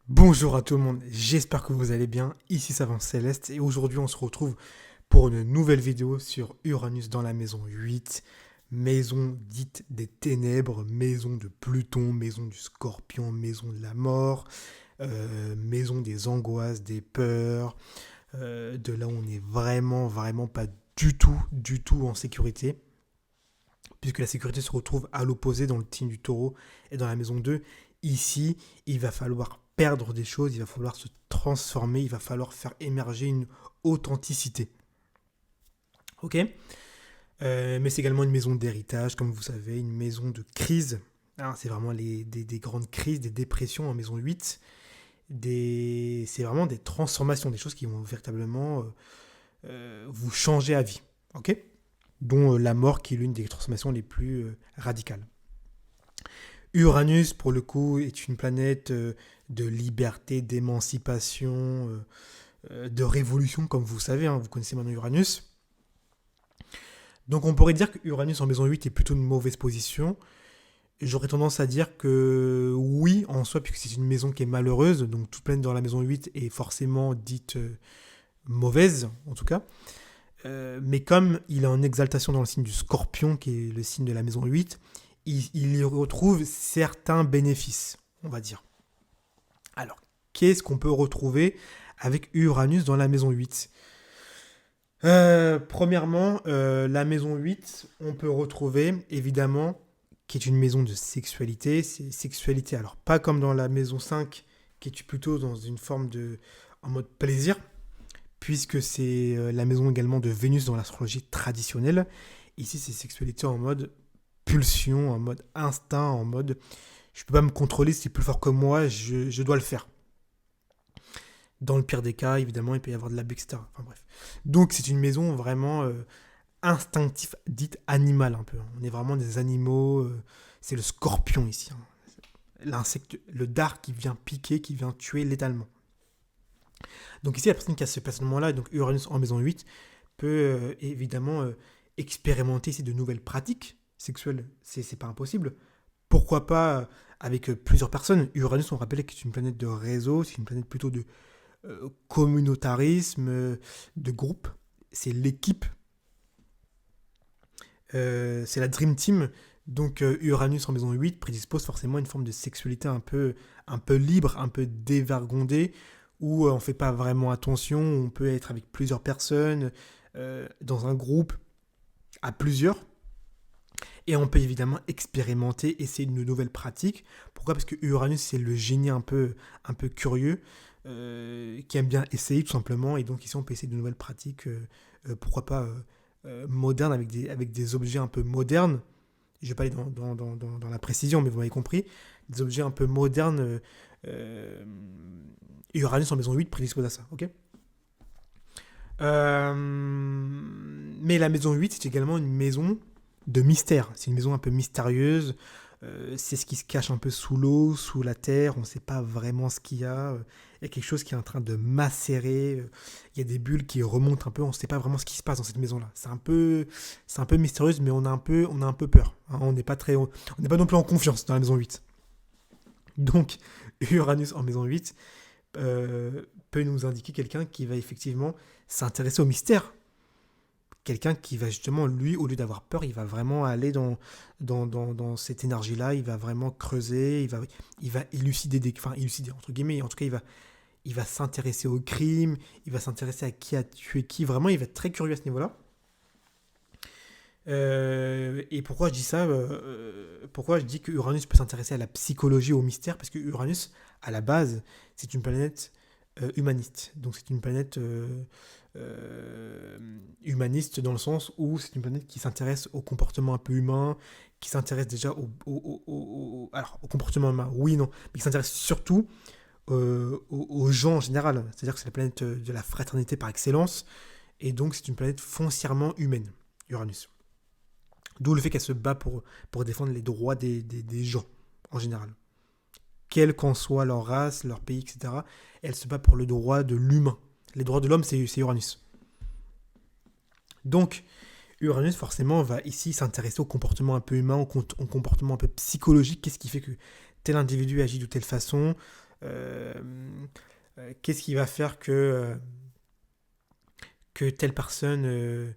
Bonjour à tout le monde, j'espère que vous allez bien. Ici Savant Céleste et aujourd'hui on se retrouve pour une nouvelle vidéo sur Uranus dans la maison 8, maison dite des ténèbres, maison de Pluton, maison du Scorpion, maison de la mort, maison des angoisses, des peurs, de là où on n'est vraiment pas du tout en sécurité, puisque la sécurité se retrouve à l'opposé dans le signe du taureau et dans la maison 2. Ici, il va falloir perdre des choses, il va falloir se transformer, il va falloir faire émerger une authenticité. Ok. Mais c'est également une maison d'héritage, comme vous savez, une maison de crise. Alors, c'est vraiment des grandes crises, des dépressions en maison 8. C'est vraiment des transformations, des choses qui vont véritablement vous changer à vie. Ok, dont la mort qui est l'une des transformations les plus radicales. Uranus, pour le coup, est une planète de liberté, d'émancipation, de révolution, comme vous savez, hein, vous connaissez maintenant Uranus. Donc on pourrait dire que Uranus en maison 8 est plutôt une mauvaise position. J'aurais tendance à dire que oui, en soi, puisque c'est une maison qui est malheureuse, donc toute planète dans la maison 8 est forcément dite mauvaise, en tout cas. Mais comme il est en exaltation dans le signe du Scorpion, qui est le signe de la maison 8, il y retrouve certains bénéfices, on va dire. Alors, qu'est-ce qu'on peut retrouver avec Uranus dans la maison 8? Premièrement, la maison 8, on peut retrouver, évidemment, qui est une maison de sexualité. C'est sexualité, alors pas comme dans la maison 5, qui est plutôt dans une forme de... en mode plaisir, puisque c'est la maison également de Vénus dans l'astrologie traditionnelle. Ici, c'est sexualité en mode pulsion, en mode instinct, en mode je peux pas me contrôler, c'est plus fort que moi, je dois le faire. Dans le pire des cas, évidemment, il peut y avoir de l'abus, etc. Enfin bref. Donc c'est une maison vraiment instinctive, dite animale un peu. On est vraiment des animaux. C'est le scorpion ici. Hein. L'insecte, le dard qui vient piquer, qui vient tuer létalement. Donc ici, la personne qui a ce placement-là, donc Uranus en maison 8, peut évidemment expérimenter ici de nouvelles pratiques sexuelles. C'est pas impossible. Pourquoi pas avec plusieurs personnes. Uranus, on rappelle que c'est une planète de réseau, c'est une planète plutôt de communautarisme, de groupe. C'est l'équipe, c'est la Dream Team. Donc Uranus en maison 8 prédispose forcément une forme de sexualité un peu libre, un peu dévergondée, où on ne fait pas vraiment attention, on peut être avec plusieurs personnes, dans un groupe, à plusieurs, et on peut évidemment expérimenter, essayer de nouvelles pratiques. Pourquoi? Parce que Uranus, c'est le génie un peu curieux, qui aime bien essayer tout simplement. Et donc ici, on peut essayer de nouvelles pratiques, pourquoi pas modernes, avec des objets un peu modernes. Je ne vais pas aller dans la précision, mais vous m'avez compris. Des objets un peu modernes. Uranus en maison 8 prédispose à ça. Ok. Mais la maison 8, c'est également une maison de mystère. C'est une maison un peu mystérieuse. C'est ce qui se cache un peu sous l'eau, sous la terre. On ne sait pas vraiment ce qu'il y a. Il y a quelque chose qui est en train de macérer. Il y a des bulles qui remontent un peu. On ne sait pas vraiment ce qui se passe dans cette maison-là. C'est un peu mystérieuse, mais on a un peu peur. Hein. On n'est pas non plus en confiance dans la maison 8. Donc, Uranus en maison 8 peut nous indiquer quelqu'un qui va effectivement s'intéresser au mystère. Quelqu'un qui va justement, lui, au lieu d'avoir peur, il va vraiment aller dans cette énergie-là, il va vraiment creuser, il va élucider, enfin élucider entre guillemets, en tout cas il va s'intéresser au crime, il va s'intéresser à qui a tué qui, vraiment il va être très curieux à ce niveau-là. Et pourquoi je dis ça? Pourquoi je dis que Uranus peut s'intéresser à la psychologie, au mystère? Parce que Uranus, à la base, c'est une planète humaniste. Donc c'est une planète humaniste dans le sens où c'est une planète qui s'intéresse au comportement un peu humain, qui s'intéresse déjà alors, au comportement humain, oui, non, mais qui s'intéresse surtout aux gens en général. C'est-à-dire que c'est la planète de la fraternité par excellence, et donc c'est une planète foncièrement humaine, Uranus. D'où le fait qu'elle se bat pour défendre les droits des gens, en général. Quelle qu'en soit leur race, leur pays, etc., elle se bat pour le droit de l'humain. Les droits de l'homme, c'est Uranus. Donc, Uranus, forcément, va ici s'intéresser au comportement un peu humain, au comportement un peu psychologique. Qu'est-ce qui fait que tel individu agit de telle façon? euh, qu'est-ce qui va faire que telle personne...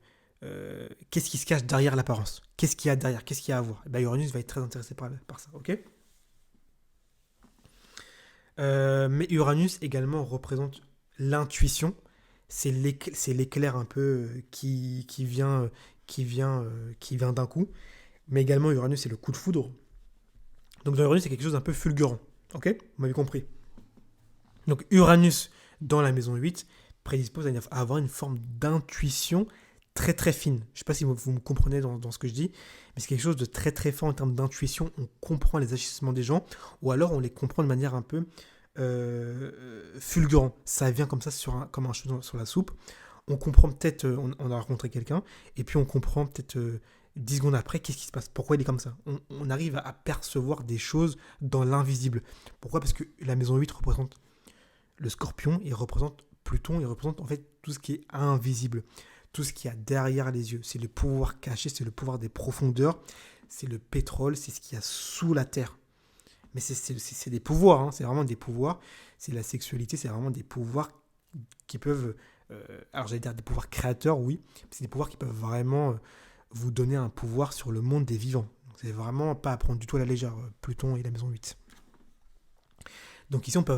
qu'est-ce qui se cache derrière l'apparence? Qu'est-ce qu'il y a derrière? Qu'est-ce qu'il y a à voir? Et ben, Uranus va être très intéressé par ça, ok? Mais Uranus également représente l'intuition. C'est l'éclair un peu qui vient d'un coup. Mais également, Uranus, c'est le coup de foudre. Donc, dans Uranus, c'est quelque chose d'un peu fulgurant. Ok? Vous m'avez compris. Donc, Uranus, dans la maison 8 prédispose à avoir une forme d'intuition très très fine. Je ne sais pas si vous me comprenez dans ce que je dis, mais c'est quelque chose de très très fort en termes d'intuition. On comprend les agissements des gens, ou alors on les comprend de manière un peu fulgurant. Ça vient comme ça comme un cheveu sur la soupe. On comprend peut-être, on a rencontré quelqu'un, et puis on comprend peut-être 10 secondes après qu'est-ce qui se passe, pourquoi il est comme ça. On arrive à percevoir des choses dans l'invisible. Pourquoi? Parce que la maison 8 représente le scorpion, il représente Pluton, il représente en fait tout ce qui est invisible, tout ce qu'il y a derrière les yeux. C'est le pouvoir caché, c'est le pouvoir des profondeurs, c'est le pétrole, c'est ce qu'il y a sous la terre. Mais c'est des pouvoirs, hein, c'est vraiment des pouvoirs. C'est la sexualité, c'est vraiment des pouvoirs qui peuvent... alors j'allais dire des pouvoirs créateurs, oui, mais c'est des pouvoirs qui peuvent vraiment vous donner un pouvoir sur le monde des vivants. Donc, c'est vraiment pas à prendre du tout à la légère, Pluton et la maison 8. Donc ici, on peut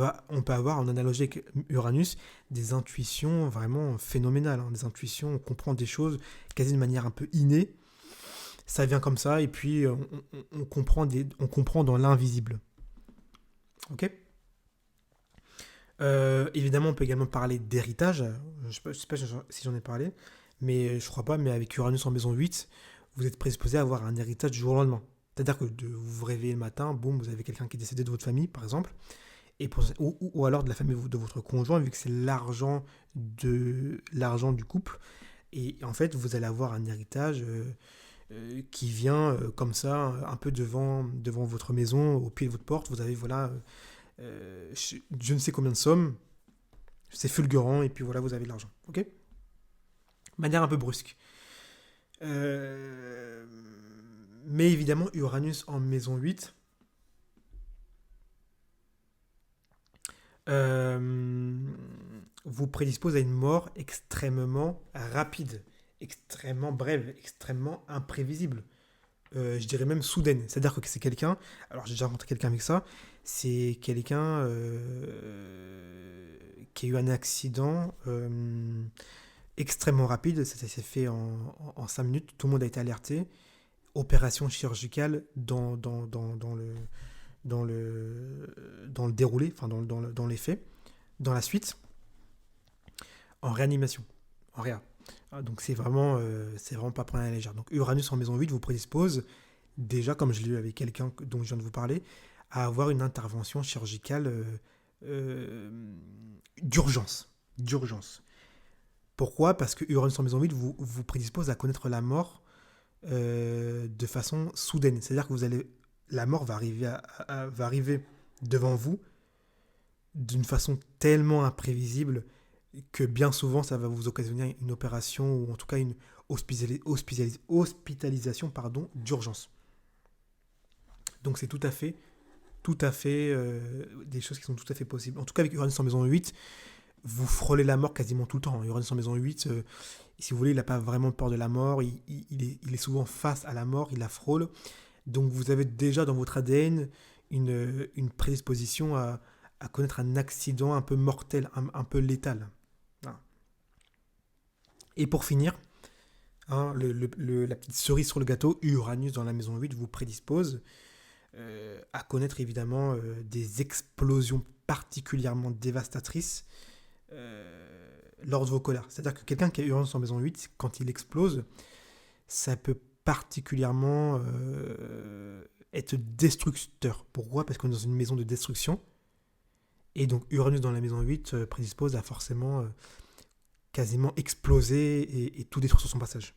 avoir, en analogie avec Uranus, des intuitions vraiment phénoménales. Hein, des intuitions, on comprend des choses quasi de manière un peu innée. Ça vient comme ça, et puis on comprend dans l'invisible. Ok? Évidemment, on peut également parler d'héritage. Je ne sais pas si j'en ai parlé, mais je crois pas, mais avec Uranus en maison 8, vous êtes prédisposé à avoir un héritage du jour au lendemain. C'est-à-dire que vous vous réveillez le matin, boum, vous avez quelqu'un qui est décédé de votre famille, par exemple, ou alors de la famille de votre conjoint, vu que c'est l'argent du couple. Et en fait, vous allez avoir un héritage qui vient comme ça, un peu devant votre maison, au pied de votre porte. Vous avez, voilà, je ne sais combien de sommes, c'est fulgurant, et puis voilà, vous avez de l'argent. Ok? De manière un peu brusque. Euh, mais évidemment, Uranus en maison 8, euh, vous prédispose à une mort extrêmement rapide, extrêmement brève, extrêmement imprévisible. Je dirais même soudaine. C'est-à-dire que c'est quelqu'un, alors j'ai déjà rencontré quelqu'un avec ça, c'est quelqu'un qui a eu un accident extrêmement rapide, ça s'est fait en 5 minutes, tout le monde a été alerté, opération chirurgicale dans le déroulé, enfin dans les faits, dans la suite, en réanimation, en réa. Donc c'est vraiment pas prendre à la légère. Donc Uranus en maison 8 vous prédispose, déjà comme je l'ai eu avec quelqu'un dont je viens de vous parler, à avoir une intervention chirurgicale euh, d'urgence. D'urgence. Pourquoi? Parce que Uranus en maison 8 vous prédispose à connaître la mort de façon soudaine. C'est-à-dire que la mort va arriver devant vous d'une façon tellement imprévisible que bien souvent ça va vous occasionner une opération ou en tout cas une hospitalisation d'urgence. Donc c'est tout à fait des choses qui sont tout à fait possibles. En tout cas avec Uranus en maison 8, vous frôlez la mort quasiment tout le temps. Uranus en maison 8, si vous voulez, il n'a pas vraiment peur de la mort, il est souvent face à la mort, il la frôle. Donc vous avez déjà dans votre ADN une prédisposition à connaître un accident un peu mortel, un peu létal. Voilà. Et pour finir, hein, la petite cerise sur le gâteau, Uranus dans la maison 8 vous prédispose à connaître évidemment des explosions particulièrement dévastatrices lors de vos colères. C'est-à-dire que quelqu'un qui a Uranus en maison 8, quand il explose, ça peut particulièrement être destructeur. Pourquoi? Parce qu'on est dans une maison de destruction. Et donc Uranus dans la maison 8 prédispose à forcément quasiment exploser et tout détruire sur son passage.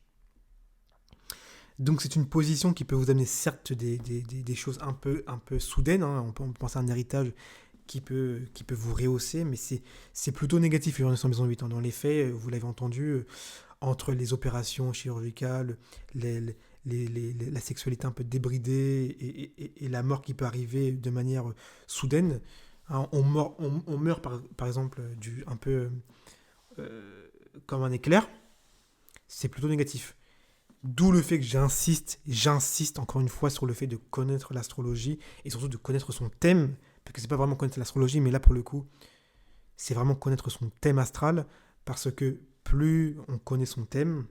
Donc c'est une position qui peut vous amener certes des choses un peu soudaines. Hein. On peut penser à un héritage qui peut vous rehausser, mais c'est plutôt négatif Uranus en maison 8. Hein. Dans les faits, vous l'avez entendu, entre les opérations chirurgicales, la sexualité un peu débridée et la mort qui peut arriver de manière soudaine, Hein, on meurt par exemple un peu euh, comme un éclair, c'est plutôt négatif. D'où le fait que j'insiste encore une fois sur le fait de connaître l'astrologie et surtout de connaître son thème, parce que c'est pas vraiment connaître l'astrologie, mais là pour le coup, c'est vraiment connaître son thème astral, parce que plus on connaît son thème,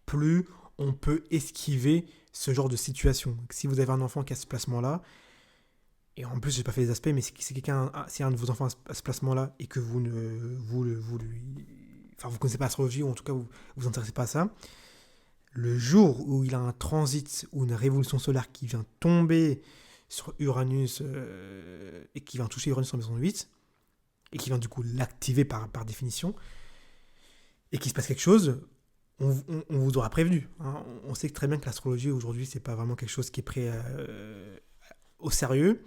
plus on peut esquiver ce genre de situation. Si vous avez un enfant qui a ce placement-là, et en plus j'ai pas fait les aspects, mais si un de vos enfants a ce placement-là et que vous connaissez pas l'astrologie ou en tout cas vous intéressez pas à ça, le jour où il a un transit ou une révolution solaire qui vient tomber sur Uranus et qui vient toucher Uranus en maison 8 et qui vient du coup l'activer par définition et qu'il se passe quelque chose, on vous aura prévenu. Hein. On sait très bien que l'astrologie aujourd'hui c'est pas vraiment quelque chose qui est pris au sérieux.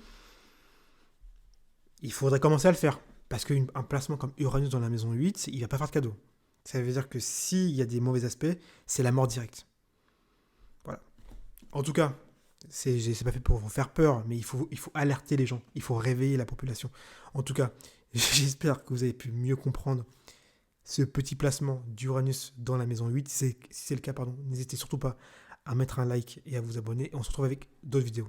Il faudrait commencer à le faire parce qu'un placement comme Uranus dans la maison 8, il va pas faire de cadeau. Ça veut dire que s'il y a des mauvais aspects, c'est la mort directe. Voilà. En tout cas, c'est pas fait pour vous faire peur, mais il faut alerter les gens, il faut réveiller la population. En tout cas, j'espère que vous avez pu mieux comprendre ce petit placement d'Uranus dans la maison 8. Si c'est le cas, pardon, n'hésitez surtout pas à mettre un like et à vous abonner. Et on se retrouve avec d'autres vidéos.